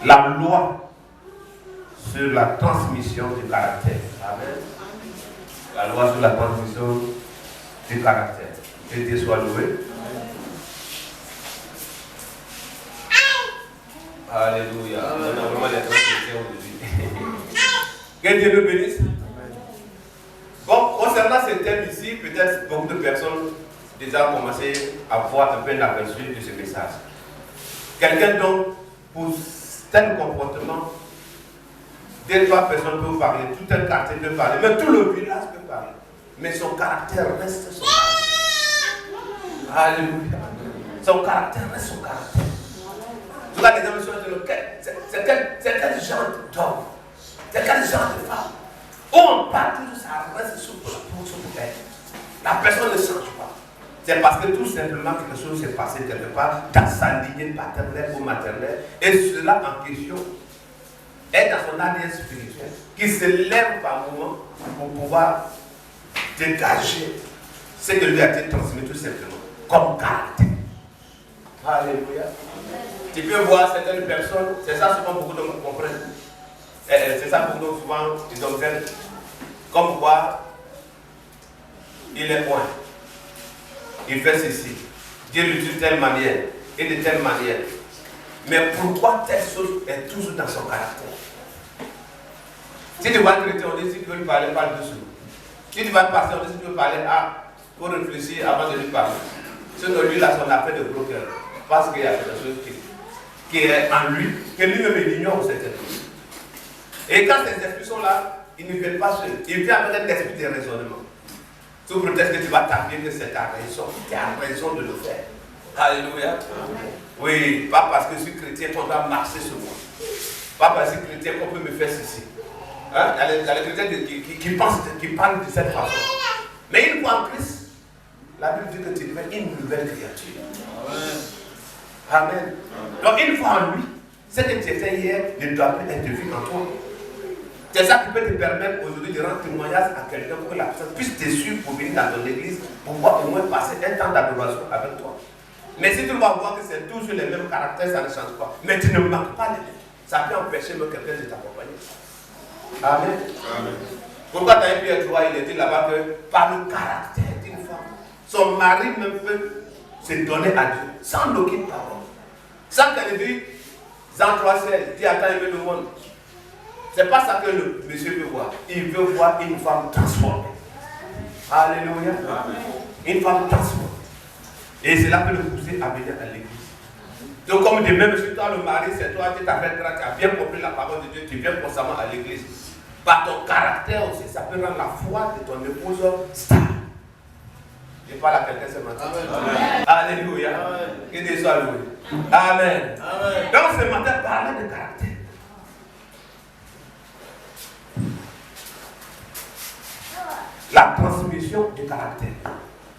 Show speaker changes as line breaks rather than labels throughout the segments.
la loi sur la transmission du caractère. Amen. La loi sur la transmission du caractère. Que Dieu soit loué. Alléluia. On a vraiment des transmissions aujourd'hui. Que Dieu nous bénisse. Bon, concernant ce thème ici, peut-être beaucoup de personnes déjà ont commencé à voir un peu l'aperçu de ce message. Quelqu'un donc, pour tel comportement, 2-3 personnes peuvent parler, tout un quartier peut parler, même tout le village peut parler. Mais son caractère reste son caractère. Alléluia. Son caractère reste son caractère. Tu vois, les hommes c'est quel genre d'homme, c'est quel genre de femme. On parle toujours, ça reste sur elle. La personne ne change pas. C'est parce que tout simplement quelque chose s'est passé quelque part dans sa lignée paternelle ou maternelle. Et cela en question est dans son ADN spirituel qui se lève par moment pour pouvoir dégager ce que lui a été transmis tout simplement comme caractère. Alléluia. Tu peux voir certaines personnes, c'est ça souvent beaucoup d'hommes comprennent. C'est ça beaucoup d'hommes souvent ils observent. Comme quoi il est point. Il fait ceci. Dieu l'utilise de telle manière et de telle manière. Mais pourquoi telle chose est toujours dans son caractère? Si tu vas un chrétien, on dit si tu veux lui parler, parle doucement. Si tu vas passer, on dit si tu veux parler, pour réfléchir avant de lui parler. Sinon, lui, là, son affaire de gros cœur. Parce qu'il y a quelque chose qui est en lui, que lui-même ignore certainement. Et quand ces esprits sont là, ils ne viennent pas seuls. Ils viennent avec un esprit de raisonnement. Sous prétexte que tu vas t'appeler que c'est ta raison. Tu as raison de le faire. Alléluia. Amen. Oui, pas parce que je suis chrétien qu'on doit marcher sur moi. Pas parce que je suis chrétien qu'on peut me faire ceci. Hein? Il y a les chrétiens qui parlent de cette façon. Mais une fois en Christ, la Bible dit que tu deviens une nouvelle créature. Amen. Amen. Donc une fois en lui, ce que tu étais hier ne doit plus être vu en toi. C'est ça qui peut te permettre aujourd'hui de rendre témoignage à quelqu'un pour que la personne puisse te suivre pour venir dans ton église, pour pouvoir au moins passer un temps d'adoration avec toi. Mais si tu vas voir que c'est toujours les mêmes caractères, ça ne change pas. Mais tu ne manques pas les mêmes. Ça peut empêcher même quelqu'un de t'accompagner. Amen. Amen. Pourquoi dans Pierre 3, il est dit là-bas que par le caractère d'une femme, son mari même peut se donner à Dieu sans aucune parole. Sans qu'elle dise, Jean 3,16, Dieu a tant aimé le monde. C'est pas ça que le monsieur veut voir. Il veut voir une femme transformée. Alléluia. Amen. Une femme transformée. Et c'est là que le pousser à venir à l'église. Donc comme de même, si toi le mari, c'est toi qui t'as fait grâce, tu as bien compris la parole de Dieu, tu viens constamment à l'église. Par ton caractère aussi, ça peut rendre la foi de ton épouse stable. Je parle à quelqu'un ce matin. Amen. Alléluia. Amen. Que Dieu soit loué. Amen. Amen. Donc ce matin, parler de caractère. La transmission du caractère.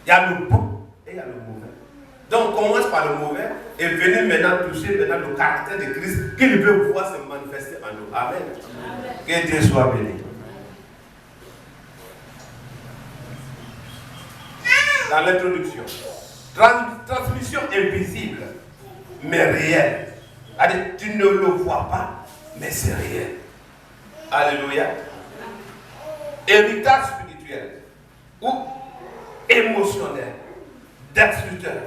Il y a le bon et il y a le mauvais. Donc commence par le mauvais et venez maintenant toucher le caractère de Christ qu'il veut pouvoir se manifester en nous. Amen. Amen. Que Dieu soit béni. Dans l'introduction, transmission invisible mais réelle. C'est-à-dire, tu ne le vois pas, mais c'est réel. Alléluia. Héritage spirituel ou émotionnel, destructeur.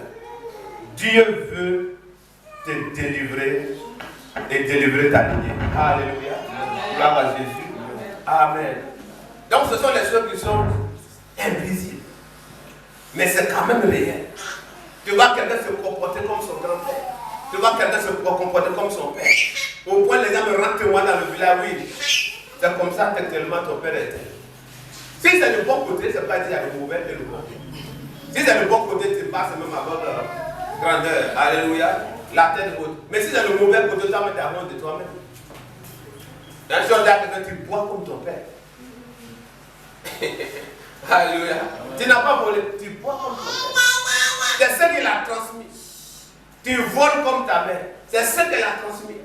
Dieu veut te délivrer et délivrer ta lignée. Alléluia. Gloire à Jésus. Amen. Donc ce sont les choses qui sont invisibles. Mais c'est quand même réel. Tu vois quelqu'un se comporter comme son grand-père. Tu vois quelqu'un se comporter comme son père. Au point les gens me rendent témoin dans le village, oui. C'est comme ça que tellement ton père était. Si c'est le bon côté, c'est pas dire qu'il y a le mauvais et le bon. Si c'est le bon côté, tu passes même avec grandeur. Alléluia. La tête haute. Mais si c'est le mauvais côté, tu vas mettre à honte de toi-même. Dans ce cas, tu bois comme ton père. Alléluia. Tu n'as pas volé, tu bois comme ton père. C'est ce qu'il a transmis. Tu voles comme ta mère. C'est ce qu'elle a transmis.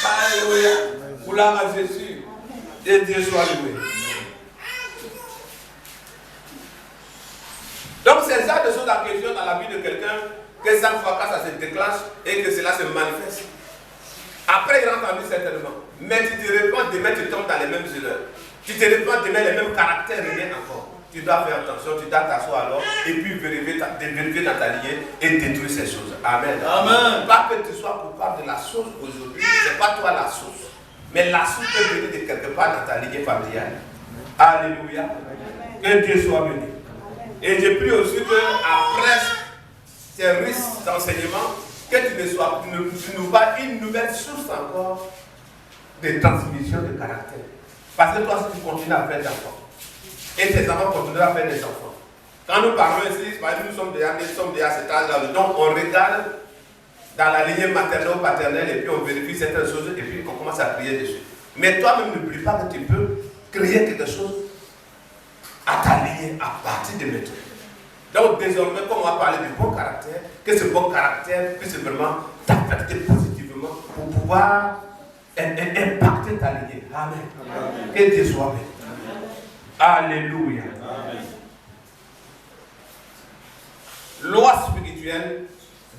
Alléluia. Gloire à Jésus. Et Dieu soit loué. Donc c'est ça de choses en question dans la vie de quelqu'un que 5 fois quand ça se déclenche et que cela se manifeste. Après, il rentre en lui certainement. Mais tu te réponds, demain tu tombes dans les mêmes erreurs. Tu te réponds, demain les mêmes caractères reviennent encore. Tu dois faire attention, tu dois t'asseoir alors et puis vérifier dans ta lignée et détruire ces choses. Amen.
Amen.
Pas que tu sois coupable de la chose aujourd'hui, c'est pas toi la source. Mais la source peut venir de quelque part dans ta lignée familiale. Alléluia. Que Dieu soit béni. Et je prie aussi qu'après ces risques d'enseignement, que tu nous pas une nouvelle source encore de transmission de caractère. Parce que toi, si tu continues à faire des enfants, et tes enfants continueront à faire des enfants. Quand nous parlons ici, nous sommes déjà à cet âge-là, donc on regarde dans la lignée maternelle ou paternelle et puis on vérifie certaines choses et puis on commence à prier dessus. Mais toi-même, n'oublie pas que tu peux créer quelque chose à ta lignée à partir de maintenant. Donc désormais, comme on va parler du bon caractère, que ce bon caractère puisse vraiment t'affecter positivement pour pouvoir impacter ta lignée. Amen. Amen. Que Dieu soit béni. Alléluia. Amen. Loi spirituelle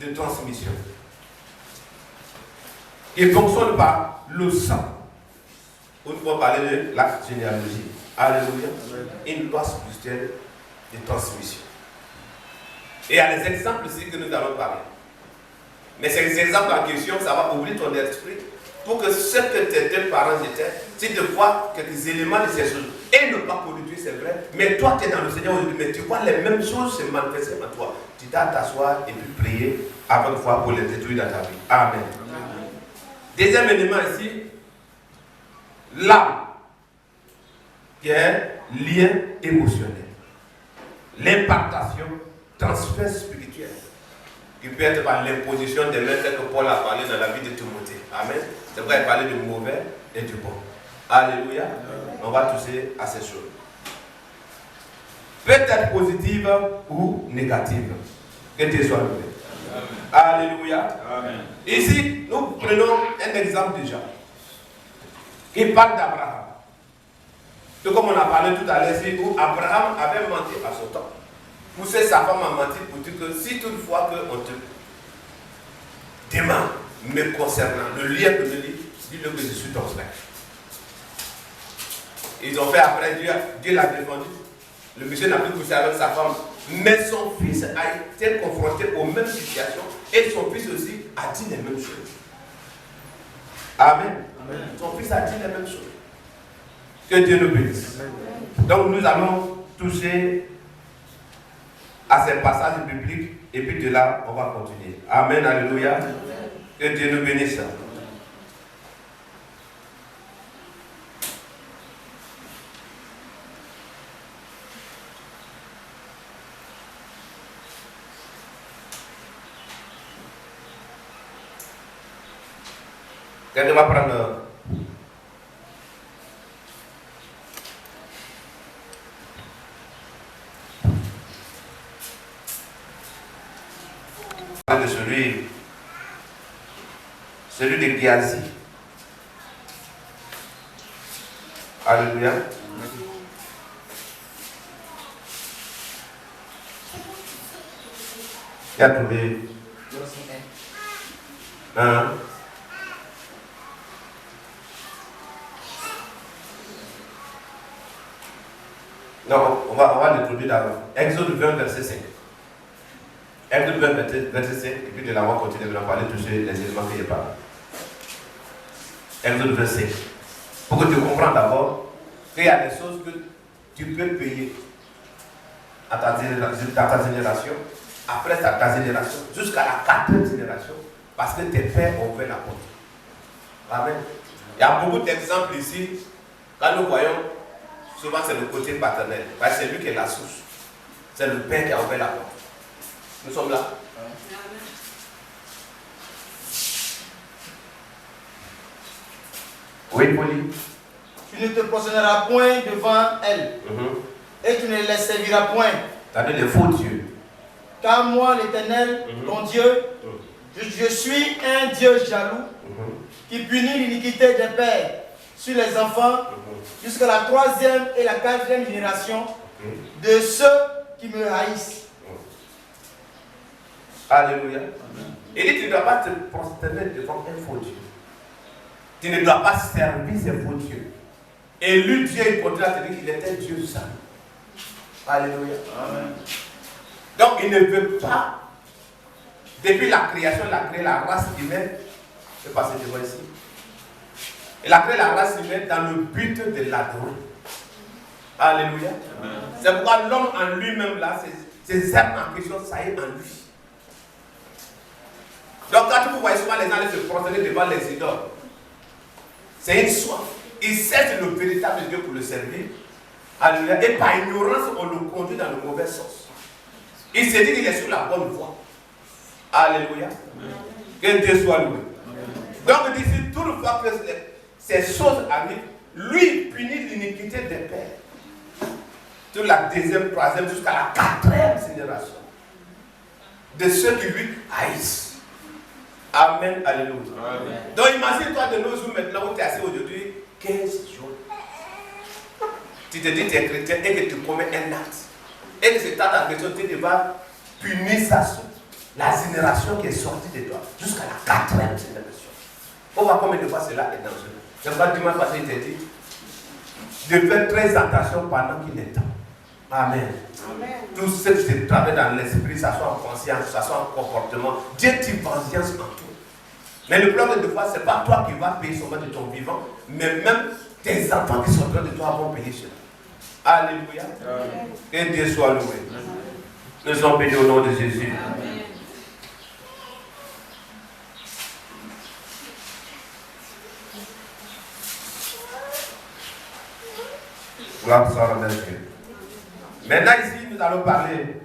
de transmission qui fonctionne par le sang. On peut parler de la généalogie. Alléluia. Une loi spirituelle de transmission. Et il y a des exemples ici que nous allons parler. Mais ces exemples en question, ça va ouvrir ton esprit pour que ce que tes deux parents étaient, tu te vois quelques éléments de ces choses. Et ne pas conduire, c'est vrai. Mais toi, tu es dans le Seigneur aujourd'hui, mais tu vois les mêmes choses se manifester en toi. Tu dois t'asseoir et puis prier avec foi pour les détruire dans ta vie. Amen. Amen. Deuxième élément ici, l'âme, qui est lien émotionnel. L'impactation, transfert spirituel, qui peut être par l'imposition des mains, tel que Paul a parlé dans la vie de Timothée. Amen. C'est vrai, il parlait du mauvais et du bon. Alléluia. On va toucher à ces choses. Peut être positive ou négative. Que Dieu soit loué. Alléluia. Amen. Ici, nous prenons un exemple déjà. Qui parle d'Abraham. Tout comme on a parlé tout à l'heure, où Abraham avait menti à son temps. Poussé sa femme à mentir pour dire que si toutefois on te demande me concernant, le lien que je dis-le que je suis ton frère. Ils ont fait après, Dieu l'a défendu. Le monsieur n'a plus poussé avec sa femme. Mais son fils a été confronté aux mêmes situations et son fils aussi a dit les mêmes choses. Amen. Amen. Son fils a dit les mêmes choses. Que Dieu nous bénisse. Donc nous allons toucher à ces passages bibliques et puis de là on va continuer. Amen. Alléluia. Amen. Que Dieu nous bénisse. Quelqu'un va prendre de celui de Géasi. Alléluia. Il a trouvé un. Non, on va l'introduire d'abord. Exode 20, verset 5. Exode 20, verset 5, et puis de là, on va continuer de parler de tous les éléments qu'il y a pas. Exode 20, 5. Pour que tu comprennes d'abord qu'il y a des choses que tu peux payer à ta génération, après ta génération, jusqu'à la 4e génération, parce que tes pères ont ouvert la porte. Amen. Il y a beaucoup d'exemples ici, quand nous voyons. Souvent, c'est le côté paternel. C'est lui qui est la source. C'est le père qui a ouvert la porte. Nous sommes là. Oui, Pauline.
Tu ne te prosterneras point devant elle. Et tu ne les serviras point.
C'est-à-dire les faux dieux.
Car moi, l'Éternel, ton Dieu, je suis un Dieu jaloux qui punit l'iniquité des pères sur les enfants jusqu'à la 3e et la 4e génération de ceux qui me haïssent.
Alléluia. Il dit, tu ne dois pas te prosterner devant un faux Dieu. Tu ne dois pas servir ces faux dieux. Et lui, Dieu, il continue à te dire qu'il était Dieu saint. Alléluia. Amen. Donc, il ne veut pas, depuis la création, il a créé la race humaine. Je vais passer devant ici. Il a créé la race humaine dans le but de l'adorer. Alléluia. C'est pourquoi l'homme en lui-même, là, ses âmes en question, ça y est en lui. Donc, quand vous voyez souvent les gens aller se prosterner devant les idoles, c'est une soif. Il cesse le véritable Dieu pour le servir. Alléluia. Et par ignorance, on le conduit dans le mauvais sens. Il se dit qu'il est sur la bonne voie. Alléluia. Que Dieu soit loué. Donc, d'ici, toutefois que ces choses arrivent, lui punit l'iniquité des pères. De la deuxième, troisième, jusqu'à la quatrième génération. De ceux qui lui haïssent. Amen, alléluia. Amen. Donc imagine-toi de nos jours maintenant où tu es assis aujourd'hui, 15 jours. Tu te dis que tu es chrétien et que tu commets un acte. Et que cet acte en question, tu devras punir la génération qui est sortie de toi jusqu'à la quatrième génération. On voit combien de fois cela est dangereux. C'est pourquoi dimanche passé, il t'a dit de faire très attention pendant qu'il est temps. Amen. Amen. Tout ce qui se travaille dans l'esprit, ça soit en conscience, ça soit en comportement, Dieu tire vengeance en tout. Mais le problème de fois, ce n'est pas toi qui vas payer son mal de ton vivant, mais même tes enfants qui sont près de toi vont payer cela. Alléluia. Amen. Que Dieu soit loué. Amen. Nous sommes bénis au nom de Jésus. Amen. Gloire soit à Dieu. Maintenant ici, nous allons parler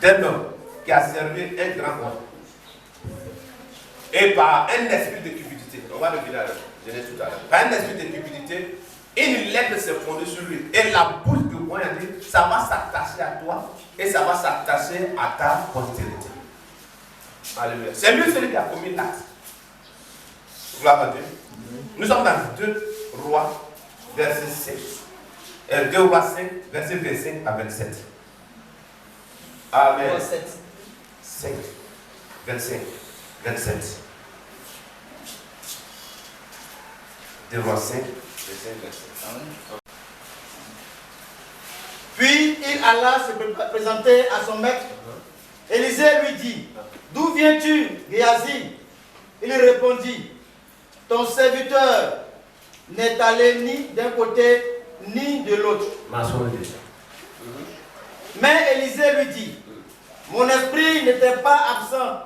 d'un homme qui a servi un grand roi. Et par un esprit de cupidité, on va le dire à Genèse tout à l'heure, par un esprit de cupidité, une lettre s'est fondée sur lui. Et la bouche du roi a dit, ça va s'attacher à toi et ça va s'attacher à ta postérité. Alléluia. C'est lui celui qui a commis l'acte. Gloire à Dieu. Nous sommes dans 2 Rois, verset 5. 2 Rois 5, verset 25 à 27. Amen. 5, 25, 27. 2 Rois 5, verset 27. Amen.
Puis il alla se présenter à son maître. Élisée lui dit, d'où viens-tu, Géasi? Il répondit, ton serviteur n'est allé ni d'un côté ni de l'autre. Mais Élisée lui dit, mon esprit n'était pas absent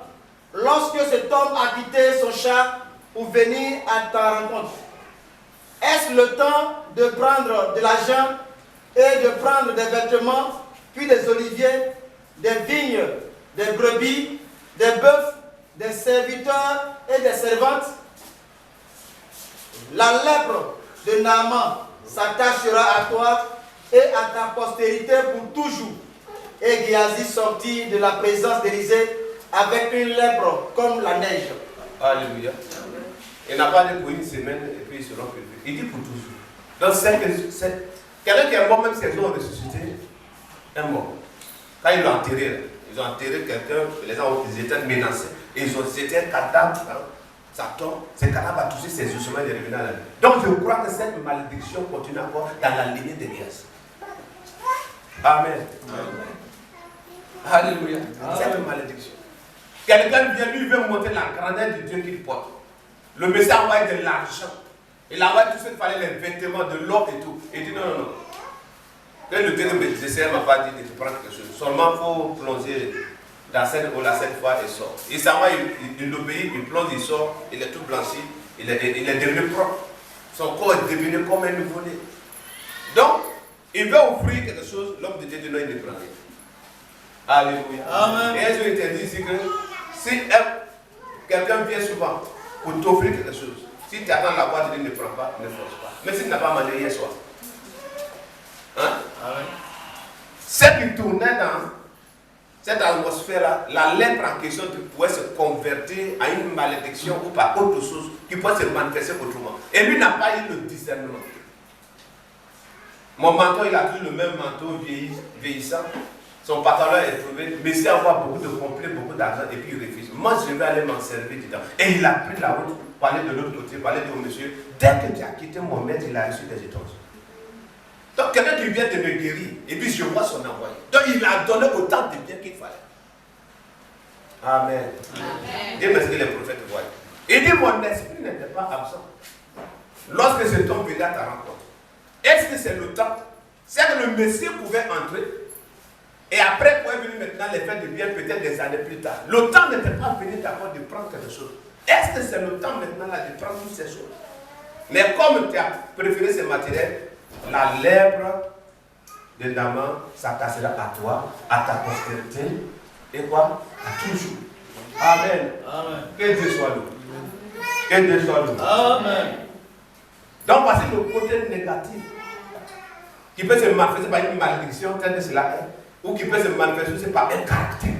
lorsque cet homme a quitté son char pour venir à ta rencontre. Est-ce le temps de prendre de l'argent et de prendre des vêtements, puis des oliviers, des vignes, des brebis, des bœufs, des serviteurs et des servantes? La lèpre de Naaman s'attachera à toi et à ta postérité pour toujours. Et Géasi sortit de la présence d'Élisée avec une lèpre comme la neige.
Alléluia. Il n'a pas dit pour une semaine et puis ils seront purifiés. Il dit pour toujours. Donc c'est quelqu'un qui est mort, même si ils ont ressuscité, est mort. Quand ils l'ont enterré, ils ont enterré quelqu'un, les gens ils étaient menacés. Et ils ont jeté un cadavre. Ça tombe, ce cadavre a touché ses ossements et est revenu à la vie. Donc je crois que cette malédiction continue encore dans la lignée de Géasi. Amen. Amen. Alléluia. Cette malédiction. Quelqu'un vient, lui veut montrer la grandeur du Dieu qu'il porte. Le Messie a envoyé de l'argent. Il a envoyé tout ce qu'il fallait, les vêtements, de l'or et tout. Il dit non, non, non. Et le Dieu de Jésus m'a pas dit de prendre quelque chose. Seulement il faut plonger dans cette eau là, cette fois, il sort. Il s'en va, il obéit, il plonge, il sort, il est tout blanchi, il est devenu propre. Son corps est devenu comme un nouveau-né. Donc, il veut offrir quelque chose, l'homme de Dieu dit non, il ne prend rien. Alléluia. Amen. Et un jour, il t'a dit ici que si quelqu'un vient souvent pour t'offrir quelque chose, si tu attends la voix, tu dis ne prends pas, ne force pas. Mais si tu n'as pas mangé hier soir. Hein? Amen. Ce qui tournait dans cette atmosphère-là, la lèpre en question pouvait se convertir à une malédiction ou par autre chose qui pouvait se manifester autrement. Et lui n'a pas eu le discernement. Mon mentor, il a toujours le même manteau vieillissant. Son pantalon est trouvé, mais s'il avoir beaucoup de complets, beaucoup d'argent, et puis il refuse. Moi, je vais aller m'en servir dedans. Et il a pris la route pour aller de l'autre côté, pour aller dire au monsieur, dès que tu as quitté mon maître, il a reçu des étoiles. Donc quelqu'un qui vient de me guérir, et puis je vois son envoyé. Donc il a donné autant de bien qu'il fallait. Amen. Dieu merci que les prophètes voient. Il dit, mon esprit n'était pas absent. Lorsque cet homme venu à ta rencontre, est-ce que c'est le temps? C'est que le Messie pouvait entrer, et après pouvait venir maintenant les faire de bien peut-être des années plus tard. Le temps n'était pas venu d'abord de prendre quelque chose. Est-ce que c'est le temps maintenant là de prendre toutes ces choses? Mais comme tu as préféré ces matériels, la lèpre de Naaman s'attachera à toi, à ta postérité, et quoi? À toujours. Amen.
Amen.
Que Dieu soit loué. Que Dieu soit loué.
Amen.
Donc voici le côté négatif qui peut se manifester par une malédiction telle que cela est, ou qui peut se manifester par un caractère.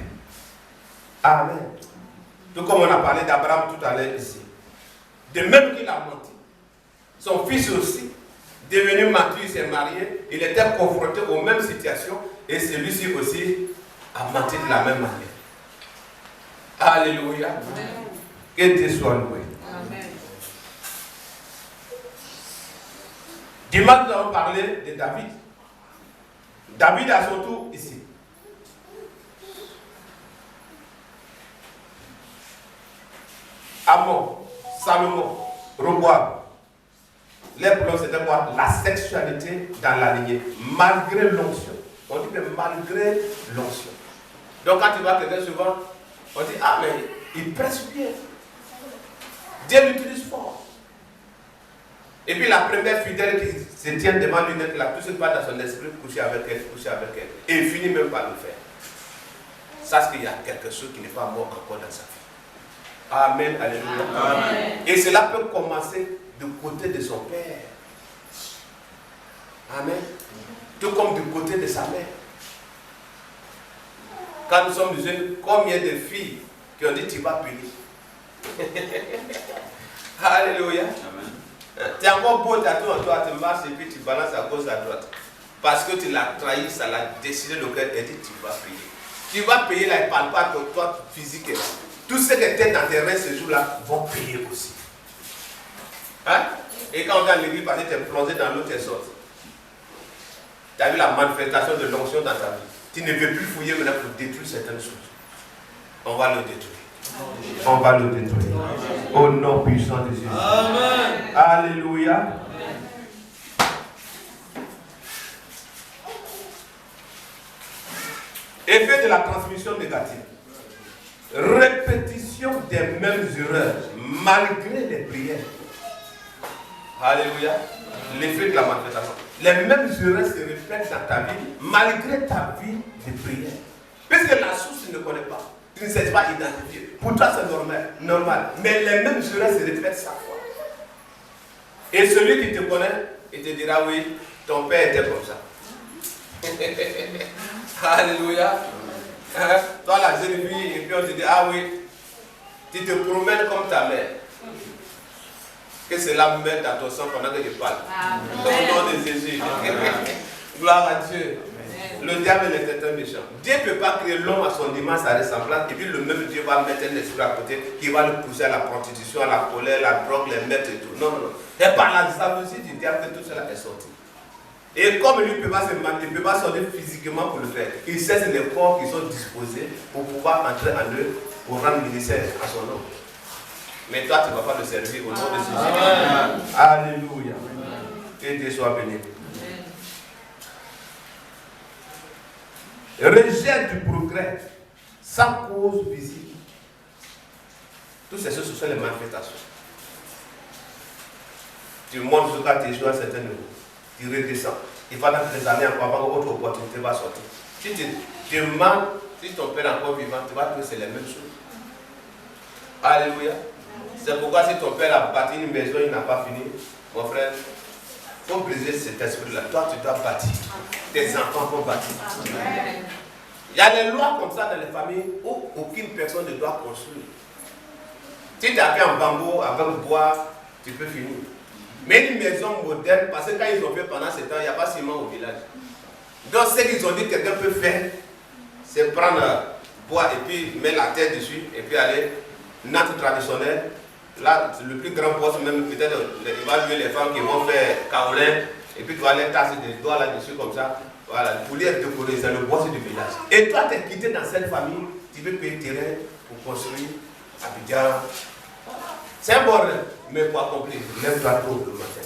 Amen. Tout comme on a parlé d'Abraham tout à l'heure ici. De même qu'il a menti, son fils aussi, devenu mature, il s'est marié, il était confronté aux mêmes situations, et celui-ci aussi a menti de la même manière. Alléluia. Amen. Que Dieu soit loué. Amen. Dimanche, nous avons parlé de David. David a son tour ici. Amon, Salomon, Roboam. Les problèmes, c'était quoi? La sexualité dans la lignée, malgré l'onction. On dit que malgré l'onction. Donc quand tu vois quelqu'un souvent, on dit, ah mais il presse bien. Dieu l'utilise fort. Et puis la première fidèle qui se tient devant lui, là, tout ce qui va dans son esprit, coucher avec elle. Et il finit même par le faire. Sache qu'il y a quelque chose qui n'est pas mort encore dans sa vie. Amen, alléluia. Amen. Et cela peut commencer du côté de son père. Amen. Tout comme du côté de sa mère. Quand nous sommes jeunes, combien de filles qui ont dit tu vas payer? Alléluia. Tu es encore beau tatou en toi, tu marches et puis tu balances à gauche à droite. Parce que tu l'as trahi, ça l'a décidé le cœur et dit tu vas payer. Tu vas payer là, il ne parle pas de toi physique. Tous ceux qui étaient dans tes reins ce jour-là vont payer aussi. Hein? Et quand on est à l'église, parce que tu es plongé dans l'eau, tu es sorti. Tu as vu la manifestation de l'onction dans ta vie. Tu ne veux plus fouiller maintenant pour détruire certaines choses. On va le détruire. On va le détruire. Au nom puissant de Jésus. Amen. Alléluia. Amen. Effet de la transmission négative. Répétition des mêmes erreurs malgré les prières. Alléluia. L'effet de la manifestation. Les mêmes erreurs se répètent dans ta vie malgré ta vie de prière. Puisque la source, tu ne connais pas. Tu ne sais pas identifier. Pour toi, c'est normal. Mais les mêmes erreurs se répètent chaque fois. Et celui qui te connaît, il te dira oui, ton père était comme ça. Alléluia. Hein? Toi, la jeune fille, et puis on te dit, ah oui, tu te promènes comme ta mère. Que cela mette dans ton sang pendant que je parle. Au nom de Jésus. Gloire à Dieu. Amen. Le diable est un méchant. Dieu ne peut pas créer l'homme à son image, à ressemblance, et puis le même Dieu va mettre un esprit à côté qui va le pousser à la prostitution, à la colère, la drogue, les mettre et tout. Non, non, non. Et par la jalousie du diable que tout cela est sorti. Et comme lui ne peut pas se mentir, il ne peut pas sortir physiquement pour le faire. Il sait les corps qui sont disposés pour pouvoir entrer en eux, pour rendre ministère à son nom. Mais toi, tu ne vas pas le servir au nom de Jésus. Amen. Alléluia. Amen. Que Dieu soit béni. Rejet du progrès sans cause visible. Toutes ces choses, ce sont les manifestations. Tu montes jusqu'à tes jours à un certain niveau. Tu redescends. Il va dans des années encore avant qu'autre opportunité va sortir. Si tu te demandes si ton père est encore vivant, tu vas trouver que c'est les mêmes choses. Alléluia. C'est pourquoi si ton père a bâti une maison, il n'a pas fini, mon frère, il faut briser cet esprit-là. Toi, tu dois bâtir. Tes enfants vont bâtir. Amen. Il y a des lois comme ça dans les familles où aucune personne ne doit construire. Si tu as fait un bambou avec bois, tu peux finir. Mais une maison moderne, parce que quand ils ont fait pendant ce temps, il n'y a pas seulement au village. Donc ce qu'ils ont dit que quelqu'un peut faire, c'est prendre bois et puis mettre la terre dessus et puis aller, natte traditionnelle. Là, le plus grand boss, même peut-être, il va louer les femmes qui vont faire kaolin et puis tu vas les tasser des doigts là-dessus comme ça. Voilà, pour les décorer, c'est le boss du village. Et toi, tu es quitté dans cette famille, tu veux payer terrain pour construire Abidjan. C'est un bordel, mais pour accomplir, lève-toi tôt le matin.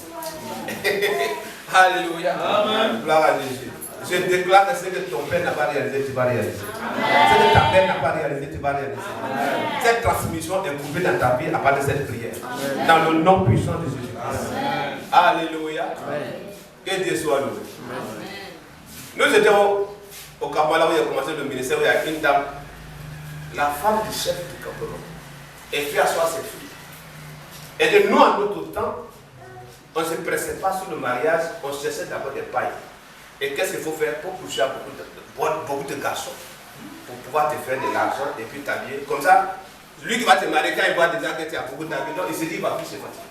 Alléluia. Amen. Gloire à Jésus. Je déclare que ce que ton père n'a pas réalisé, tu vas réaliser. Ce que ta mère n'a pas réalisé, tu vas réaliser. Cette transmission est coupée dans ta vie à part de cette prière. Dans le nom puissant de Jésus. Alléluia. Que Dieu soit loué. Nous étions au Kamala où il a commencé le ministère, où il y a une dame, la femme du chef du campement. Elle fait asseoir ses filles. Et de nous, en notre temps, on ne se pressait pas sur le mariage, on cherchait d'abord des pailles. Et qu'est-ce qu'il faut faire pour coucher à beaucoup de garçons, pour pouvoir te faire de l'argent et puis t'habiller. Comme ça, lui qui va te marier, quand il voit déjà que tu as beaucoup d'habits, il se dit qu'il va plus se fatiguer.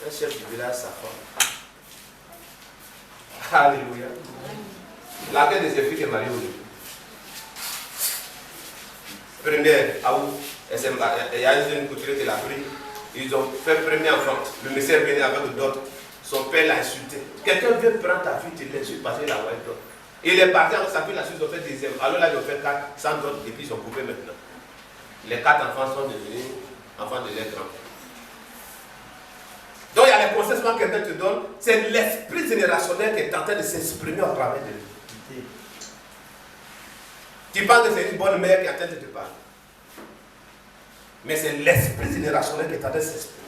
Un chef du village, sa femme. Alléluia. Laquelle de ses filles est mariée aujourd'hui? Première, à où il y a une jeune couturière qui l'a pris. Ils ont fait premier enfant. Le monsieur est venu avec d'autres. Son père l'a insulté. Quelqu'un vient prendre ta fille, tu l'insultes parce qu'il a envoyé d'autres. Il est parti avec sa fille, la suite, ils ont fait deuxième. Alors là, ils ont fait 4, sans d'autres, et puis ils sont coupés maintenant. Les 4 enfants sont devenus enfants de leur grand-père. Donc il y a les conseils que quelqu'un te donne. C'est l'esprit générationnel qui est en train de s'exprimer au travers de lui. Tu penses que c'est une bonne mère qui est en train de te parler. Mais c'est l'esprit générationnel qui est en train de s'exprimer.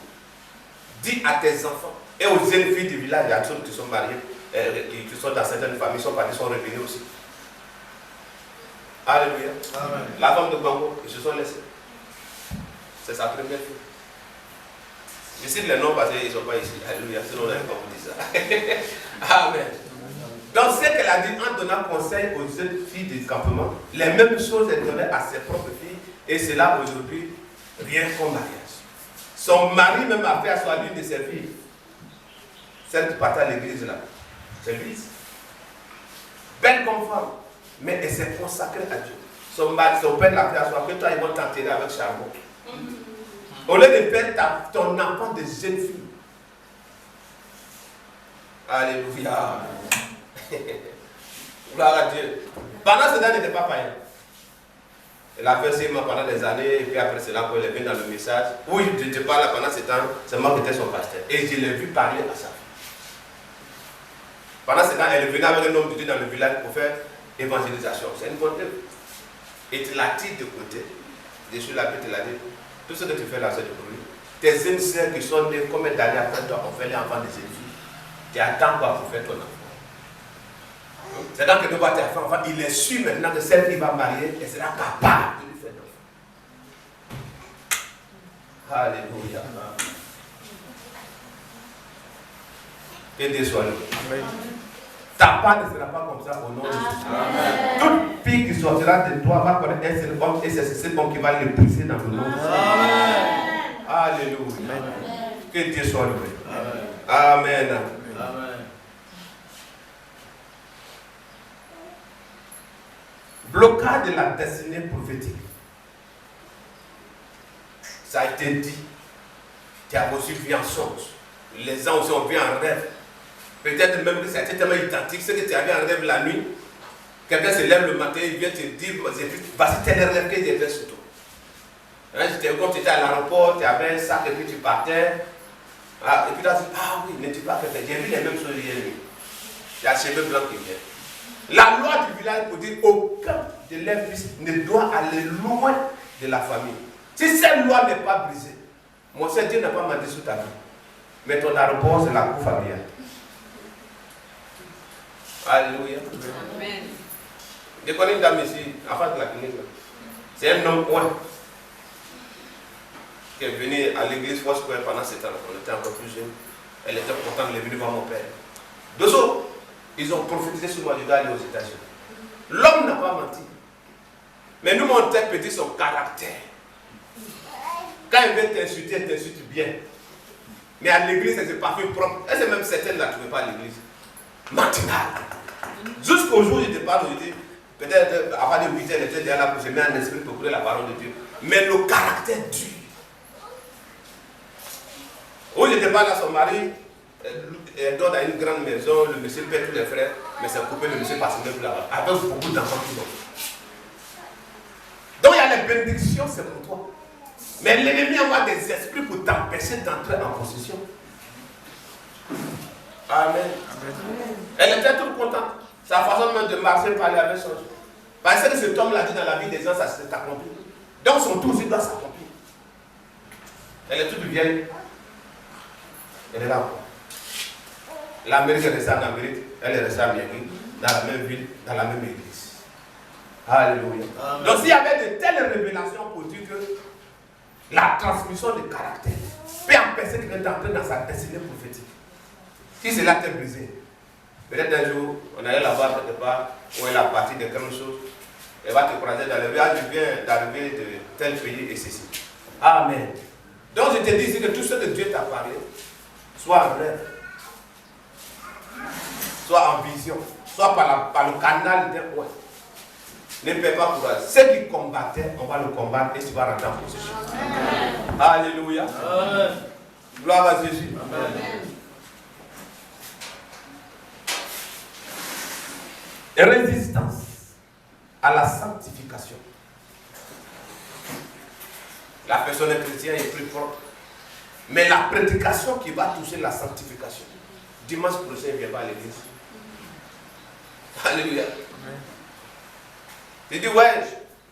Dis à tes enfants et aux jeunes filles du village, il y a d'autres qui sont mariées, qui sont dans certaines familles, sont partis, sont revenus aussi. Alléluia. Amen. La femme de Bango, ils se sont laissés. C'est sa première fille. Je cite les noms parce qu'ils ne sont pas ici. Alléluia. Sinon, on n'avait pas vous dire ça. Amen. Donc, ce qu'elle a dit en donnant conseil aux jeunes filles du campement, les mêmes choses elle donnait à ses propres filles. Et c'est là aujourd'hui, rien qu'au mariage. Son mari même a fait asseoir l'une de ses filles. Celle qui partait à l'église là. C'est lui. Belle comme femme. Mais elle s'est consacrée à Dieu. Son père l'a fait asseoir que toi, ils vont t'enterrer avec charbon. Au lieu de faire ton enfant de jeune fille. Alléluia. Gloire à Dieu. Pendant ce temps, elle n'était pas païen. Elle a fait ses mains pendant des années, et puis après cela, quand elle est venue dans le message, oui, je te parle pendant ce temps, c'est moi qui étais son pasteur. Et je l'ai vu parler à sa fille. Pendant ce temps, elle est venue avec un homme de Dieu dans le village pour faire évangélisation. C'est une bonne œuvre. Et tu la tires de côté. Dessus la vie, tu l'as dit. Tout ce que tu fais là, c'est de bruit. Tes jeunes sœurs qui sont nées combien d'années après toi, on fait les enfants de jeunes filles. Tu attends quoi pour faire ton enfant? C'est donc que tu vois tes enfants, il est sûr maintenant que celle qui va marier, elle sera capable de lui faire l'enfant. Alléluia. Que Dieu soit loué. Ta part ne sera pas comme ça au nom de Jésus. Toute fille qui sortira de toi va connaître un seul homme et c'est ce homme qui va le briser dans le nom de Jésus. Alléluia. Que Dieu soit loué. Amen. Amen. Blocage de la destinée prophétique. Ça a été dit. Tu as reçu vie en songe. Les gens aussi ont vu en rêve. Peut-être même que ça a été tellement identique. Ce que tu as vu en rêve la nuit. Quelqu'un se lève le matin, il vient te dire, voici tel rêve que j'ai fait sur toi. Hein, quand tu étais à l'aéroport, tu avais un sac et puis tu partais. Ah, et puis tu as dit, ah oui, ne dis pas que j'ai vu les mêmes choses hier nuit. Il y a cheveux blancs qui viennent. La loi du village pour dire aucun de leurs fils ne doit aller loin de la famille. Si cette loi n'est pas brisée, mon Seigneur Dieu n'a pas menti sur ta vie. Mais ton aéroport, c'est la cour familiale. Alléluia. Amen. Je connais une dame ici, en face de la clinique. C'est un homme qui est venu à l'église Foursquare pendant 7 ans. On était encore plus jeunes. Elle était contente, elle est venue voir mon père. Deux autres. Ils ont prophétisé sur moi, je dois aller aux États-Unis. L'homme n'a pas menti. Mais nous, mon interprété son caractère. Quand il veut t'insulter, il t'insulte bien. Mais à l'église, c'est ce parfum propre. Et c'est même certaines ne la trouvaient pas à l'église. Matinale. Jusqu'au jour où je te parle, je dis, peut-être avant de 8 heures, j'étais déjà là pour se mettre en esprit pour courir la parole de Dieu. Mais le caractère dur. Où je te parle à son mari, elle donne à une grande maison, le monsieur paie tous les frais, mais c'est coupé, le monsieur passe même plus là-bas. Avec beaucoup d'enfants qui sont. Donc il y a les bénédictions, c'est pour toi. Mais l'ennemi envoie des esprits pour t'empêcher d'entrer en possession. Amen. Elle était toute contente. Sa façon même de marcher, parler avec son Dieu. Parce que cet homme l'a dit dans la vie des gens, ça s'est accompli. Donc son tour aussi doit s'accomplir. Elle est toute vieille. Elle est là encore. L'Amérique est restée en Amérique, elle est restée à Miami, dans la même ville, dans la même église. Alléluia. Amen. Donc s'il y avait de telles révélations pour dire que la transmission de caractère peut empêcher quelqu'un d'entrer dans sa destinée prophétique. Si cela t'est brisé, peut-être un jour, on allait là-bas quelque part, où elle a parti de quelque chose, elle va te croiser dans le village, je viens d'arriver de tel pays et ceci. Amen. Donc je te dis ici que tout ce que Dieu t'a parlé, soit en rêve, soit en vision, soit par le canal d'un coin, ne perds pas courage. Ceux qui combattaient, on va le combattre et tu vas rentrer en possession. Alléluia. Amen. Gloire à Jésus. Amen. Résistance à la sanctification. La personne chrétienne est plus propre. Mais la prédication qui va toucher la sanctification. Dimanche prochain, il ne vient pas à l'église. Alléluia. Il dit, ouais,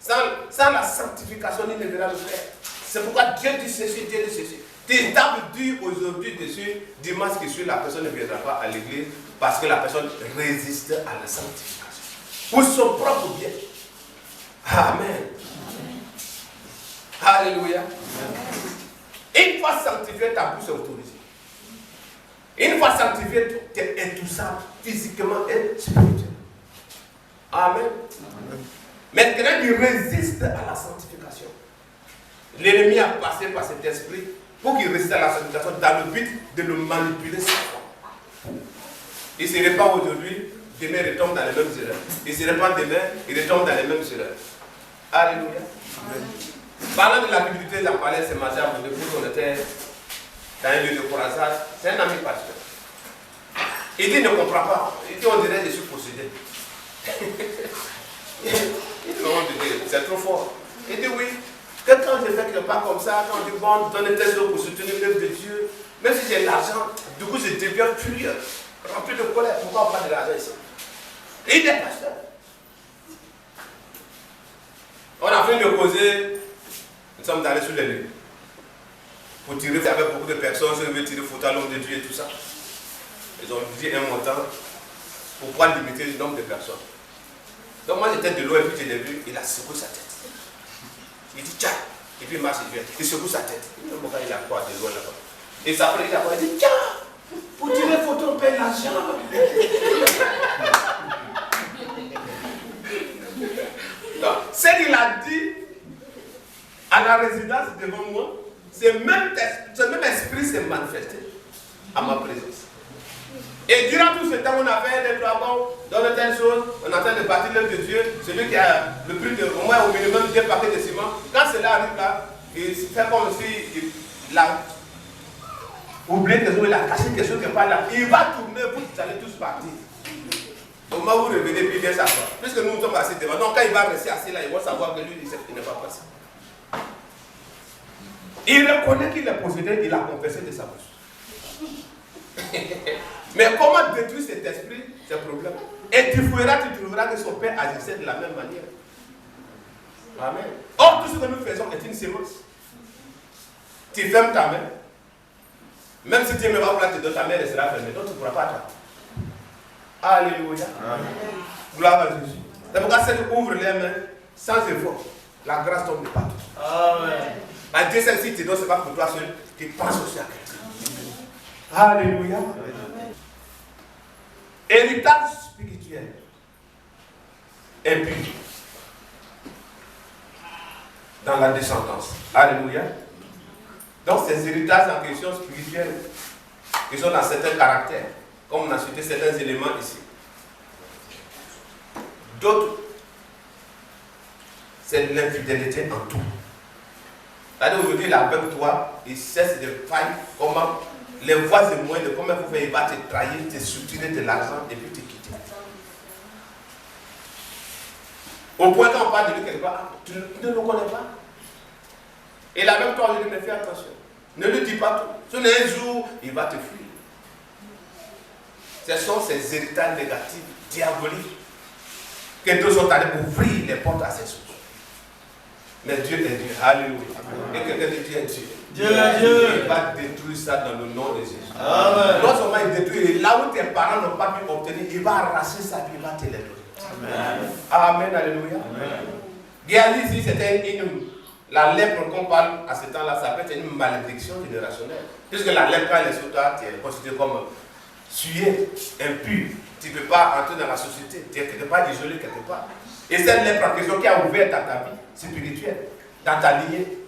sans la sanctification, il ne verra le faire. C'est pourquoi Dieu dit ceci, Dieu dit ceci. Tu tapes dur aujourd'hui dessus, dimanche qui suit, la personne ne viendra pas à l'église parce que la personne résiste à la sanctification. Pour son propre bien. Amen. Alléluia. Une fois sanctifié, ta bouche est autorisée. Une fois sanctifié, tu es intouchable physiquement et spirituellement. Amen. Maintenant, il résiste à la sanctification. L'ennemi a passé par cet esprit pour qu'il résiste à la sanctification dans le but de le manipuler sans foi. Il ne se répand aujourd'hui, demain il retombe dans les mêmes erreurs. Il se répand demain, il retombe dans les mêmes erreurs. Alléluia. Amen. Parlant de la bibliothèque, j'en parlais ce matin à mon épouse, on était dans un lieu de croisage. C'est un ami pasteur. Il dit, ne comprend pas. Il dit, on dirait que je suis possédé. Il dit, non, c'est trop fort. Il dit, oui. Que quand je fais quelque part comme ça, quand on dit, bon, donne tes œuvres pour soutenir l'œuvre de Dieu, même si j'ai l'argent, du coup, je deviens furieux, rempli de colère. Pourquoi on parle de l'argent ici? Et il est pasteur. On a fini de causer, nous sommes allés sur les lieux. Pour tirer, il y avait beaucoup de personnes, je veux tirer photo à l'homme de Dieu et tout ça. Ils ont dit un montant pour pouvoir limiter le nombre de personnes. Donc moi j'étais de loin et puis je l'ai vu, il a secoué sa tête. Il dit tiens, et puis il marche et vient. Il secoue sa tête. Il a quoi de loin là-bas. Et ça après il dit tiens, pour tirer photo on paye l'argent. Donc ce qu'il a dit à la résidence devant moi, ce même esprit s'est manifesté à ma présence. Et durant tout ce temps, on a fait des travaux, dans de telles choses, on est en train de bâtir l'œuvre de Dieu, celui qui a le prix de au moins au minimum 2 paquets de ciment. Quand cela arrive là, il fait comme si il a oublié quelque chose, il a caché quelque chose qui n'est pas là. Il va tourner, vous allez tous partir. Au moment où vous revenez, puis il vient s'asseoir. Puisque nous sommes assis devant. Donc quand il va rester assis là, il va savoir que lui, il n'est pas passé. Il reconnaît qu'il est possédé, il a confessé de sa bouche. Mais comment détruire cet esprit, c'est un problème. Et tu trouveras que son père agissait de la même manière. Amen. Or, tout ce que nous faisons est une sémence. Tu fermes ta main. Même si Dieu ne va vouloir te donner, ta main restera fermée. Donc tu ne pourras pas attendre. Alléluia. Amen. Gloire à Jésus. C'est pourquoi ceux qui ouvrent les mains sans effort, la grâce tombe de partout. Amen. Dieu sait si tu donnes, ce n'est pas pour toi seul, tu penses aussi à quelqu'un. Alléluia. Amen. Héritage spirituel. Et puis, dans la descendance. Alléluia. Donc ces héritages en question spirituelle, qui sont dans certains caractères, comme on a cité certains éléments ici. D'autres, c'est l'infidélité en tout. C'est-à-dire aujourd'hui, il est avec toi, il cesse de faillir comment les voies et moyens de comment vous faites, il va te trahir, te soutirer de l'argent et puis te quitter. Au point quand on parle de lui quelque part, tu ne le connais pas. Et là même toi, on lui dit, mais fais attention. Ne lui dis pas tout. Sur un jour, il va te fuir. Ce sont ces héritages négatifs, diaboliques, que Dieu sont allés ouvrir les portes à ces choses. Mais Dieu est Dieu. Alléluia. Et quelqu'un dit Dieu est Dieu.
Dieu est Dieu.
Il va détruire ça dans le nom de Jésus.
Amen.
Non seulement il détruit, là où tes parents n'ont pas pu obtenir, il va arracher ça et il va te les donner. Amen. Amen. Alléluia. Amen. Ici, c'était la lèpre qu'on parle à ce temps-là, ça peut être une malédiction générationnelle. Puisque la lèpre, quand elle est sur toi, tu es considéré comme sué, impur. Tu ne peux pas entrer dans la société. Tu es quelque part isolé quelque part. Et cette lèpre en question qui a ouvert dans ta vie spirituelle, dans ta lignée,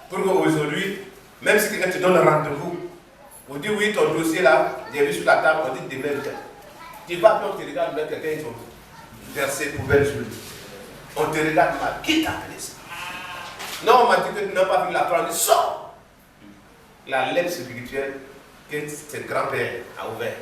pour qu'aujourd'hui, même si quelqu'un te donne un rendez-vous, on dit oui, ton dossier là, j'ai vu sur la table, on dit demain, tu vas, puis on te regarde, mais quelqu'un, ils ont versé poubelle sur lui. On te regarde mal. Qui t'a appelé ça? Non, on m'a dit que tu n'as pas vu la prendre. Sors! La lèpre spirituelle que tes grands-pères a ouvert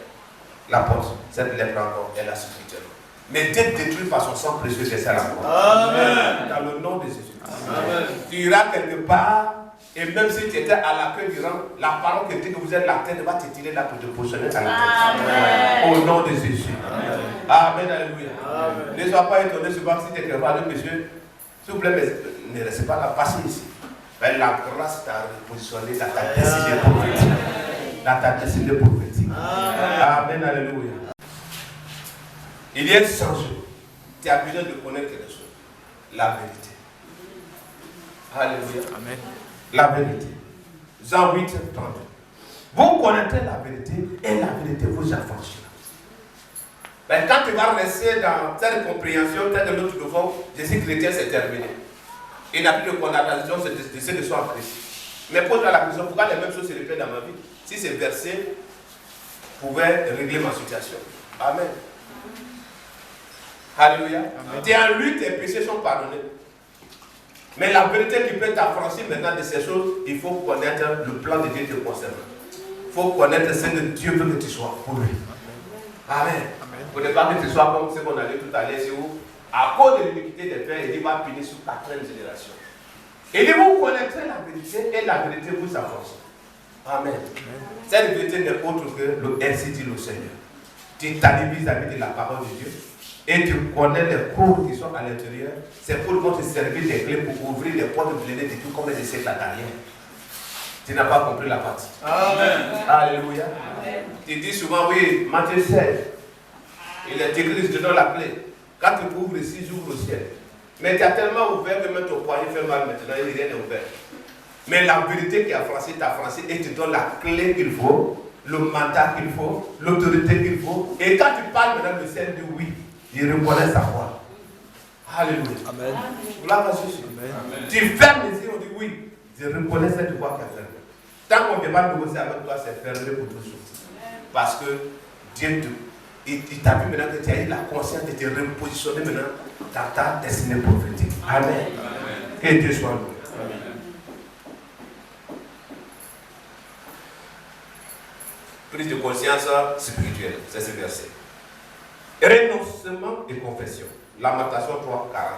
la porte, cette lèpre encore, elle a spirituellement. Mais Dieu détruit par son sang précieux, c'est ça la porte. Amen. Dans le nom de Jésus. Amen. Tu iras quelque part, et même si tu étais à la queue du rang, la parole qui dit que vous êtes la tête va te tirer là pour te positionner à la tête. Au nom de Jésus. Amen. Amen. Alléluia. Amen. Ne sois pas étonné souvent si tu es quelque part, monsieur, s'il vous plaît, mais ne restez pas là, passez ici. Mais la grâce t'a repositionné dans ta destinée prophétique. Dans ta destinée prophétique. Amen. Alléluia. Il y a 100 jours, tu as besoin de connaître quelque chose. La vérité. Alléluia. Amen. La vérité. Jean 8, 32. Vous connaîtrez la vérité et la vérité vous affranchira. Mais quand tu vas rester dans cette compréhension, telle que l'autre fois, je suis chrétien, c'est terminé. Il n'y a plus de condamnation de ceux qui sont en Christ. Mais pose-toi la question, pourquoi les mêmes choses se répètent dans ma vie? Si ces versets pouvaient régler ma situation. Amen. Alléluia. Tu es en lutte, tes péchés sont pardonnés. Mais la vérité qui peut t'affranchir maintenant de ces choses, il faut connaître le plan de Dieu te concernant. Il faut connaître ce que Dieu veut que tu sois pour lui. Amen. Il ne faut pas que tu sois comme ce qu'on a dit tout à l'heure, c'est où, à cause de l'iniquité des pères, il va punir sur 4e génération. Il dit, vous connaîtrez la vérité et la vérité vous affranchit. Amen. Cette vérité n'est autre que le ainsi dit le Seigneur. Tu t'allies vis-à-vis de la parole de Dieu. Et tu connais les cours qui sont à l'intérieur. C'est pour te servir des clés pour ouvrir les portes de l'année depuis combien de siècles à l'arrière. Tu n'as pas compris la partie. Amen. Alléluia. Amen. Tu dis souvent, oui, Matthieu 16. Il est écrit, je te donne la clé. Quand tu ouvres ici, j'ouvre le ciel. Mais tu as tellement ouvert que même ton poignet fait mal maintenant, il rien n'est ouvert. Mais la vérité qui a franchi t'a franchi et tu donnes la clé qu'il faut, le mandat qu'il faut, l'autorité qu'il faut. Et quand tu parles maintenant, le ciel dit oui. Il reconnaît sa voix. Alléluia. Amen. Gloire à Jésus. Amen. Tu fermes les yeux, on dit oui. Je reconnais cette voix qui a fermé. Tant qu'on ne vient pas négocier avec toi, c'est fermé pour toujours. Parce que Dieu t'a vu maintenant que tu as eu la conscience de te repositionner maintenant dans ta destinée prophétique. Amen. Amen. Que Dieu soit loué. Prise de conscience spirituelle, c'est ce verset. Renoncement et confession. Lamentation 3, 40.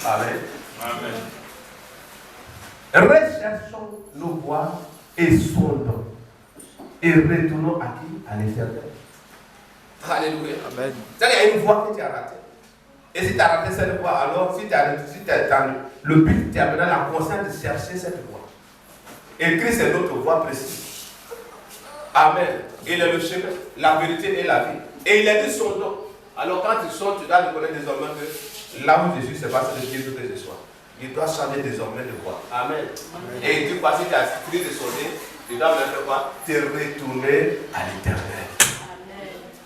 Amen. Amen. Recherchons nos voies et sondons. Et retournons à qui? À l'Éternel. Alléluia. Amen. Il y a une voie que tu as ratée. Et si tu as raté cette voie, alors si tu as dans le but, tu as maintenant la conscience de chercher cette voie. Et Christ est notre voie précise. Amen. Il est le chemin, la vérité et la vie. Et il a dit son nom. Alors quand tu sors, tu dois reconnaître désormais que là où Jésus s'est passé de Dieu que ce soit. Il doit changer désormais de voie. Amen. Amen. Et tu vois, si tu as pris de sonner, tu dois même faire quoi? Te retourner à l'Éternel.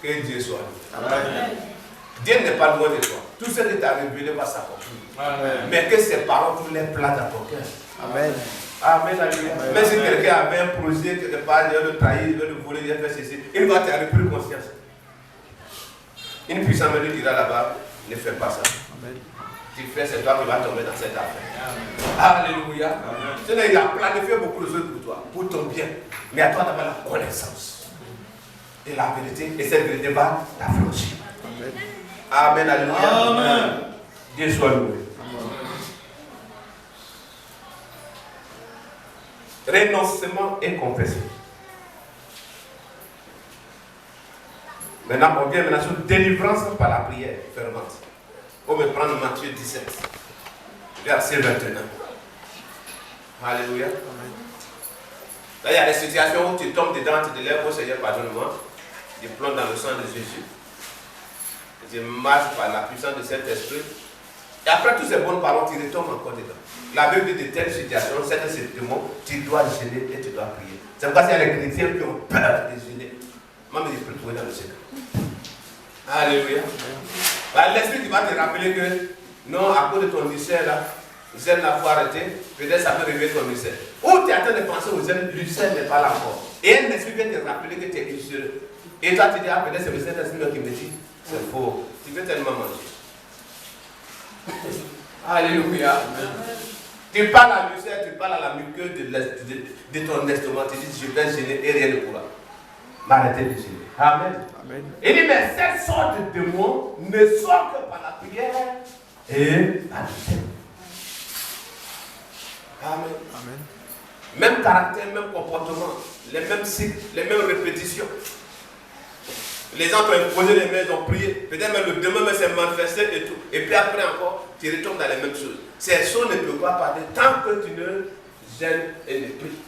Que Dieu soit loué.
Amen.
Dieu n'est pas loin de toi. Tout ce qui t'a révélé va s'accomplir. Mais que ses paroles pour les plats dans ton cœur.
Amen.
Amen, alléluia. Même si quelqu'un avait un projet quelque part, il veut le trahir, il veut le voler, il veut faire ceci, il va te repris conscience. Une puissance me dira là-bas, ne fais pas ça. Amen. Tu fais, c'est toi qui vas tomber dans cette affaire. Alléluia. Sinon, il a planifié beaucoup de choses pour toi, pour ton bien. Mais à toi d'avoir la connaissance et la vérité, et cette vérité va t'affranchir. Amen, alléluia. Amen. Dieu soit loué. Renoncement et confession. Maintenant, on vient maintenant sur délivrance par la prière fervente. On va prendre Matthieu 17, verset 21. Alléluia. Là, il y a des situations où tu tombes dedans, tu te lèves au Seigneur, pardonne-moi. Tu plonges dans le sang de Jésus. Tu marches par la puissance de cet esprit. Et après toutes ces bonnes paroles, tu retombes encore dedans. La Bible dit de telles situations, c'est que c'est le mot, tu dois gêner et tu dois prier. C'est pourquoi il y a les chrétiens qui ont peur de gêner. Moi, je peux trouver dans le Seigneur. Alléluia. L'esprit qui va te rappeler que non, à cause de ton ulcère là, l'ulcère n'a pas arrêté, peut-être ça peut réveiller ton ulcère. Ou tu es en train de penser aux ulcères, l'ulcère n'est pas là encore. Et un esprit vient te rappeler que tu es ulcéreux. Et toi tu dis, ah peut-être c'est le Saint-Esprit qui me dit, c'est faux. Tu veux tellement manger. Alléluia. Tu parles à l'ulcère, tu parles à la muqueuse de ton estomac, tu dis, je vais gêner et rien ne pourra m'arrêter de gêner. Amen. Amen. Il dit, mais cette sorte de démons ne sortent que par la prière et par le temps. Amen. Amen. Même caractère, même comportement, les mêmes cycles, les mêmes répétitions. Les gens t'ont imposé les mains, ils ont prié. Peut-être même le demain, mais c'est manifesté et tout. Et puis après encore, tu retombes dans les mêmes choses. Ces choses ne peuvent pas parler tant que tu ne gênes et ne pries.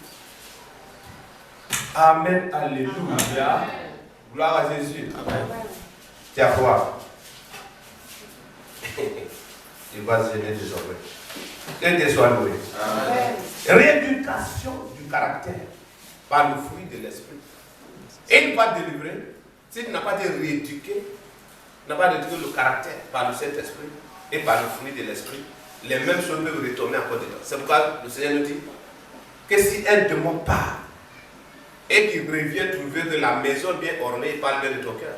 Amen. Alléluia. Gloire à Jésus. Amen. Tu as quoi? Il va se gêner désormais. Que Dieu soit loué. Rééducation du caractère par le fruit de l'esprit. Et il va délivrer. Si tu n'as pas été rééduqué, tu n'as pas rééduqué le caractère par le Saint-Esprit et par le fruit de l'esprit, les mêmes choses peuvent retourner encore dedans. C'est pourquoi le Seigneur nous dit que si un démon part et qu'il revient trouver de la maison bien ornée, il parle bien de ton cœur,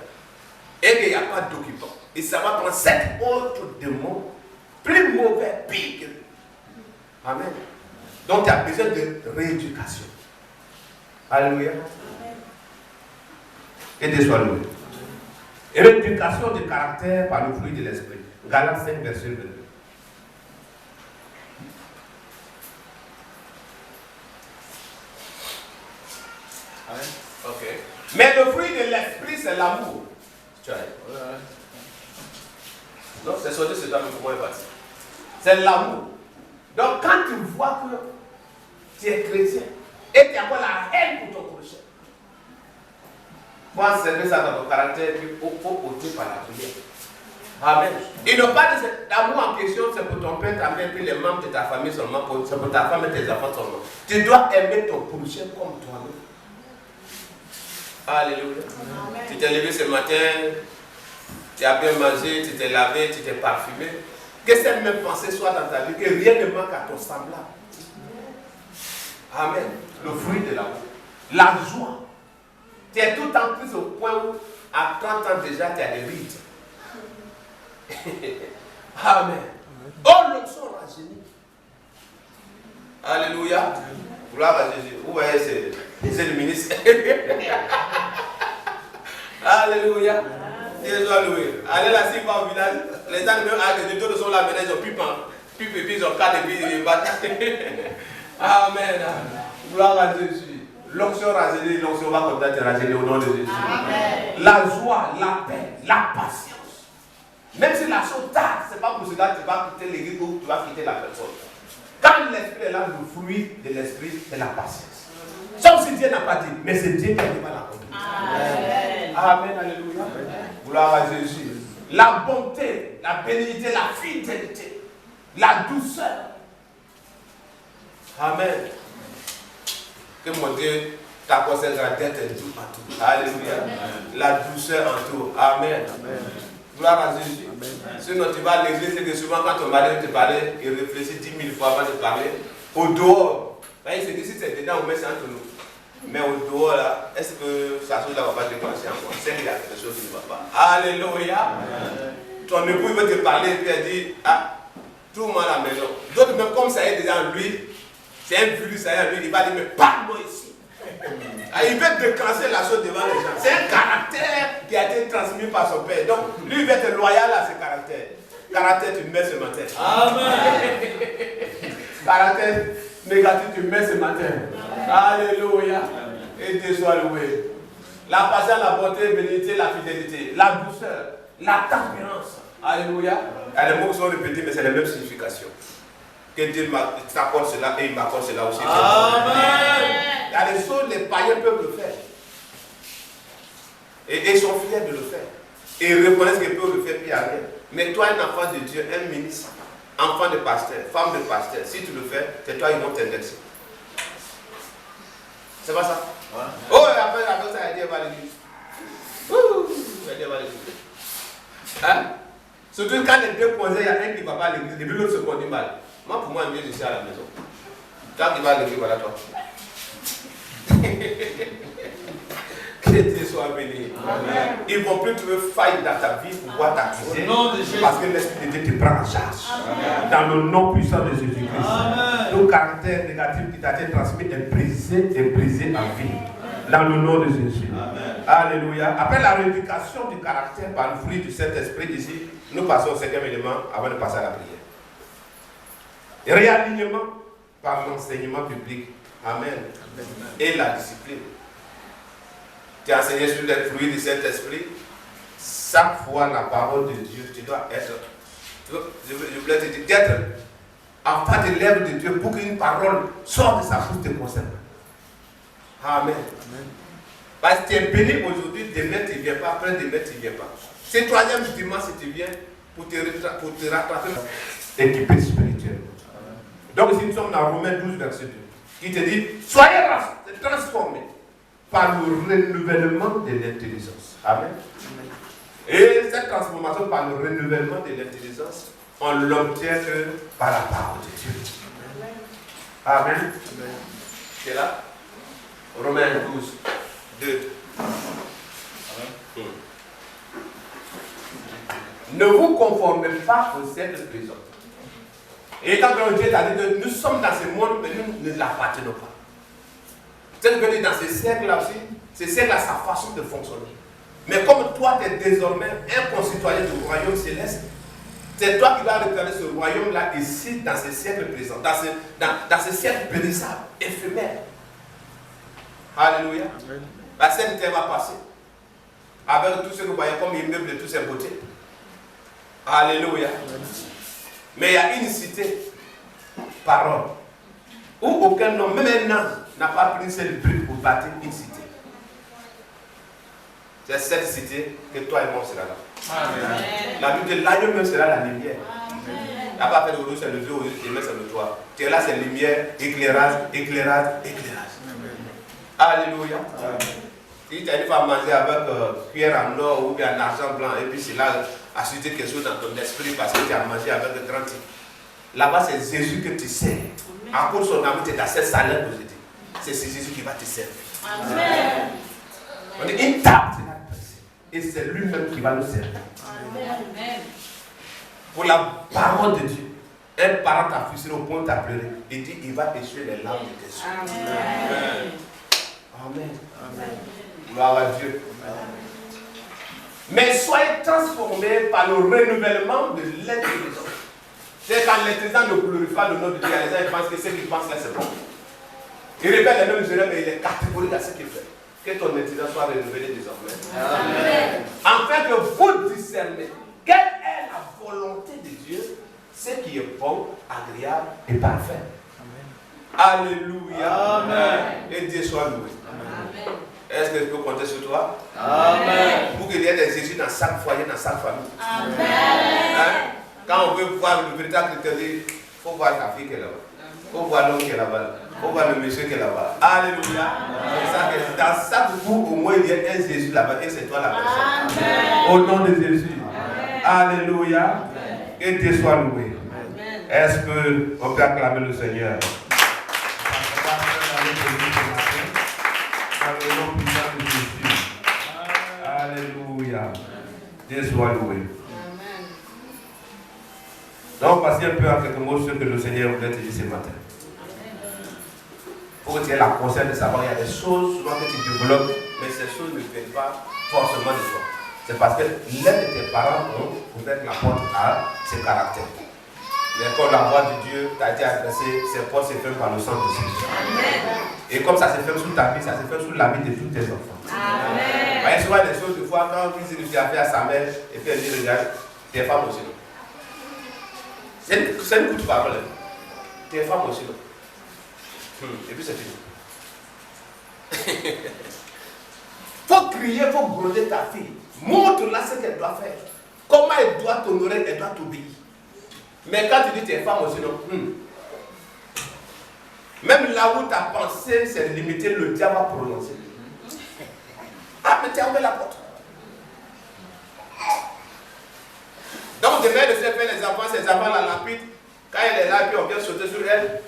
et qu'il n'y a pas d'occupant, et ça va prendre 7 autres démons plus mauvais, pire que lui. Amen. Donc tu as besoin de rééducation. Alléluia. Et Dieu soit loué. Et l'éducation du caractère par le fruit de l'esprit. Galates 5, verset 22. Amen. Ok. Mais le fruit de l'esprit, c'est l'amour. Tu as non, c'est sorti, c'est dans le point parti. C'est l'amour. Donc quand tu vois que tu es chrétien et tu as encore la haine pour ton prochain, pour servir ça dans ton caractère, il faut ôter par la prière. Amen. Il n'a pas d'amour en question, c'est pour ton père, ta mère, puis les membres de ta famille seulement, c'est pour ta femme et tes enfants seulement. Tu dois aimer ton prochain comme toi-même. Alléluia. Amen. Tu t'es levé ce matin, tu as bien mangé, tu t'es lavé, tu t'es parfumé. Que cette même pensée soit dans ta vie, que rien ne manque à ton semblable. Amen. Le fruit de l'amour. La joie. Tu es tout en plus au point où, à 30 ans déjà, tu as des rides. Amen. Oh, l'onction rajeunie. Alléluia. Gloire à Jésus. Vous voyez, c'est le ministre. Alléluia. Dieu soit loué. Allez là, s'il va au village, les gens même de sont là, maintenant ils ont plus pain. Plus pépis, ils ont 4 et puis ils battent. Amen. Gloire à Jésus. L'onction rajeunie, l'onction va comme ça te rajeunir au nom de Jésus. Amen. La joie, la paix, la patience. Même si la chose tarde, ce n'est pas pour cela que tu vas quitter l'église ou tu vas quitter la personne. Quand l'esprit est là, le fruit de l'esprit, c'est la patience. Sauf si Dieu n'a pas dit, mais c'est Dieu qui a dit pas la conduite. Amen. Amen, alléluia. Amen. Gloire à Jésus. La bonté, la bénignité, la fidélité, la douceur. Amen. Que mon Dieu Ta consécration est tout en tout. Alléluia. La douceur en tout. Amen. Gloire à Jésus. Sinon, tu vas à l'église et que souvent, quand ton mari te parle, il réfléchit 10 000 fois avant de parler. Au dehors, il se dit si c'est dedans, on met ça entre nous. Mais au dehors, là, est-ce que ça chose là va pas déclencher encore? C'est qu'il y a quelque chose qui ne va pas. Alléluia. Ton époux il veut te parler et puis elle dit, ah, tout le monde à la maison. D'autres, même comme ça est déjà en lui, c'est un virus, ça est en lui, il va dire, mais parle-moi ici. Ah, il veut déclencher la chose devant les gens. C'est un caractère qui a été transmis par son père. Donc, lui, il va être loyal à ce caractère. Caractère, tu mets ce matin. Amen. Caractère négatif, tu mets ce matin. Alléluia. Et Dieu soit loué. La patience, la bonté, la bénédiction, la fidélité, la douceur, la tempérance. Alléluia. Il y a des mots qui sont répétés, mais c'est la même signification. Que Dieu t'accorde cela et il m'accorde cela aussi. Amen. Il y a des choses, les païens peuvent le faire. Et ils sont fiers de le faire. Et ils reconnaissent qu'ils peuvent le faire, puis il n'y a rien. Mais toi, un enfant de Dieu, un ministre, enfant de pasteur, femme de pasteur, si tu le fais, c'est toi, ils vont t'indexer. C'est pas ça? Ouais. Oh, après ça, il a dit, elle va l'église. Elle va l'église. Hein? Surtout quand les deux conseils, il y a un qui ne va pas à l'église, et puis l'autre se conduit mal. Moi, pour moi, mieux, je suis à la maison. Toi qui vas à l'église, voilà toi. Que Dieu soit béni. Amen. Ils ne vont plus trouver faille dans ta vie pour pouvoir t'accuser. Parce que l'Esprit de Dieu te prend en charge. Amen. Dans le nom puissant de Jésus-Christ. Tout caractère négatif qui t'a été transmis est brisé en vie. Dans le nom de Jésus. Amen. Alléluia. Après la rééducation du caractère par le fruit du Saint-Esprit, ici, nous passons au 5e élément avant de passer à la prière. Réalignement par l'enseignement public. Amen. Amen. Et la discipline. Tu as enseigné sur les fruits du Saint-Esprit. Chaque fois la parole de Dieu, tu dois être. Je voulais te dire d'être en face de l'œuvre de Dieu pour qu'une parole sorte de sa bouche te concerne. Amen. Amen. Parce que tu es béni aujourd'hui, demain tu ne viens pas, après demain tu ne viens pas. C'est troisième dimanche si tu viens pour te rattraper. Équipé spirituellement. Donc ici nous sommes dans Romains 12, verset 2, qui te dit, soyez transformés par le renouvellement de l'intelligence. Amen. Et cette transformation par le renouvellement de l'intelligence, on l'obtient que par la parole de Dieu. Amen. Amen. C'est là? Romains 12, 2. Amen. Ne vous conformez pas au siècle présent. Et quand Dieu t'a dit que nous sommes dans ce monde, mais nous ne l'appartenons pas. C'est que dans ce siècle-là aussi, ce siècle a sa façon de fonctionner. Mais comme toi, tu es désormais un concitoyen du royaume céleste, c'est toi qui vas regarder ce royaume-là ici, dans ce siècle présent, dans ce siècle périssable, éphémère. Alléluia. Amen. La sainteté va passer. Avec tout ce que vous voyez comme immeuble de toutes ces beautés. Alléluia. Amen. Mais il y a une cité, parole, où aucun homme, même un ange, n'a pas pris une seule brique pour bâtir une cité. C'est cette cité que toi et moi on sera là. Amen. La lutte de l'agneau même sera la lumière. Il n'y a pas fait de rouge, c'est le vieux, et même c'est le toit. Tu es là, c'est lumière, éclairage, éclairage, éclairage. Alléluia. Amen. Si tu arrives à manger avec cuillère en or ou bien en argent blanc, et puis c'est là, ajouter quelque chose dans ton esprit parce que tu as mangé avec le grand type. Là-bas, c'est Jésus que tu sers. À cause de son amour, tu es dans cette salaire que je dis. C'est Jésus qui va te servir. Amen. On est une table, c'est la personne. Et c'est lui-même qui va nous servir. Amen. Pour la parole de Dieu, un parent t'a frustré au point de pleurer. Il dit, il va essuyer les larmes de tes yeux. Amen. Amen. Amen. Gloire à Dieu. Amen. Mais soyez transformés par le renouvellement de l'intelligence. C'est quand l'intelligence ne glorifie pas le nom de Dieu, les gens pensent que ce qu'ils pensent là c'est bon. Il répète les mêmes erreurs, mais il est catégorique à ce qu'il fait. Que ton intelligence soit renouvelée désormais. Amen. Afin que vous discernez quelle est la volonté de Dieu, ce qui est bon, agréable et parfait. Amen. Alléluia. Amen. Et Dieu soit loué. Amen. Est-ce que je peux compter sur toi? Amen. Pour qu'il y ait des Jésus dans chaque foyer, dans chaque famille. Amen. Hein? Quand on veut voir le véritable critère, il faut voir ta fille qui est là-bas. faut voir l'homme qui est là-bas. Faut voir le monsieur qui est là-bas. Alléluia. Dans chaque groupe, au moins, il y a un Jésus là-bas et c'est toi la personne. Amen. Au nom de Jésus. Amen. Alléluia. Que Dieu soit loué. Est-ce qu'on peut acclamer le Seigneur? Alléluia. Dieu soit loué. Donc, passez un peu en quelques mots sur ce que le Seigneur voulait te dire ce matin. Pour que tu aies la conscience de savoir, il y a des choses souvent que tu développes, mais ces choses ne viennent pas forcément de toi. C'est parce que l'un de tes parents ont ouvert la porte à ses caractères. Mais quand la voix de Dieu t'a été adressée, ces portes se ferment par le sang de Jésus. Et comme ça se fait sous ta vie, ça se fait sous la vie de tous tes enfants. Amen. Il y a souvent des choses, des fois, quand il dit a fait à sa mère, et puis elle dit, regarde, tes femmes aussi. C'est une courte parole. Tes femmes aussi. Et puis c'est fini. Faut crier, faut gronder ta fille. Montre-la ce qu'elle doit faire. Comment elle doit t'honorer, elle doit t'obéir. Mais quand tu dis tes femmes aussi, non. Même là où ta pensée s'est limitée, le diable va prononcer. Ah, mais tu as ouvert la porte. Donc, de mère de ses pères, les enfants la lapident. Quand elle est là, puis on vient sauter sur elle.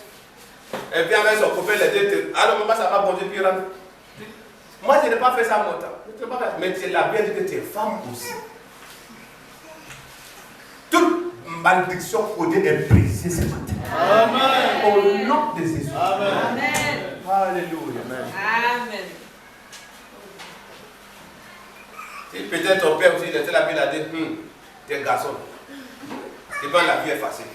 Elle vient avec son copain, les deux. Ah non, maman, ça va bondir, puis rentre. Moi, je n'ai pas fait ça mon temps. Mais tu l'as bien dit que tu es femme aussi. Toute malédiction codée est brisée ce matin. Amen. Au nom de Jésus. Amen. Amen. Alléluia. Amen. Si peut-être ton père aussi, il était là, il a dit, t'es garçon. Et bien la vie est facile.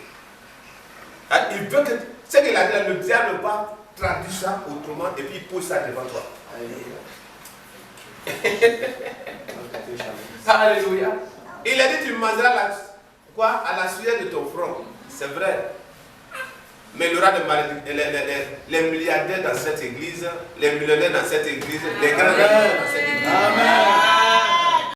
Il veut que, ce qu'il a dit, le diable va traduire ça autrement et puis il pose ça devant toi. Alléluia. Il a dit, tu mangeras à la sueur de ton front. C'est vrai. Mais il y aura les milliardaires dans cette église, les millionnaires dans cette église, les grands dans cette église. Amen.